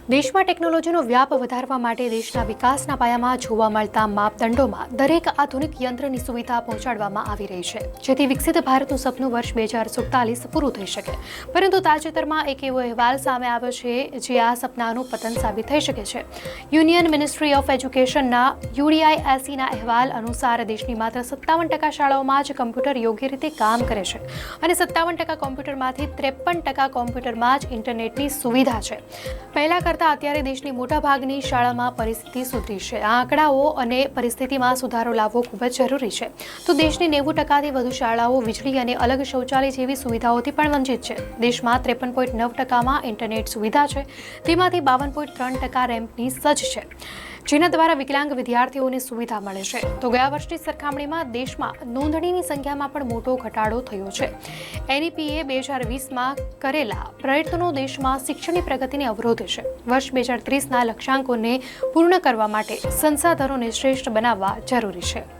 દેશમાં ટેકનોલોજીનો વ્યાપ વધારવા માટે દેશના વિકાસના પાયામાં જોવા મળતા માપદંડોમાં દરેક આધુનિક યંત્રની સુવિધા પહોંચાડવામાં આવી રહી છે, જેથી વિકસિત ભારતનું સપનું વર્ષ 2047 પૂરું થઈ શકે. પરંતુ તાજેતરમાં એક એવો અહેવાલ સામે આવ્યો છે જે આ સપનાનું પતન સાબિત થઈ શકે છે. યુનિયન મિનિસ્ટ્રી ઓફ એજ્યુકેશનના UDISEના અહેવાલ અનુસાર દેશની માત્ર 57% શાળાઓમાં જ કમ્પ્યુટર યોગ્ય રીતે કામ કરે છે અને 57% કોમ્પ્યુટરમાંથી 53% કોમ્પ્યુટરમાં જ ઇન્ટરનેટની સુવિધા છે. પહેલા કરતાં અત્યારે દેશની મોટાભાગની શાળામાં પરિસ્થિતિ સુધરી છે. આ આંકડાઓ અને પરિસ્થિતિમાં સુધારો લાવવો ખૂબ જ જરૂરી છે. તો દેશની 90%થી વધુ શાળાઓ વીજળી અને અલગ શૌચાલય જેવી સુવિધાઓથી પણ વંચિત છે. દેશમાં 53.9%માં ઇન્ટરનેટ સુવિધા છે, તેમાંથી 52.3% રેમ્પની સજ્જ છે, જેના દ્વારા વિકલાંગ વિદ્યાર્થીઓને સુવિધા મળે છે. તો ગયા વર્ષની સરખામણીમાં દેશમાં નોંધણીની સંખ્યામાં પણ મોટો ઘટાડો થયો છે. NEPએ 2020માં કરેલા પ્રયત્નો દેશમાં શિક્ષણની પ્રગતિને અવરોધે છે. વર્ષ 2030ના લક્ષ્યાંકોને પૂર્ણ કરવા માટે સંસાધનોને શ્રેષ્ઠ બનાવવા જરૂરી છે.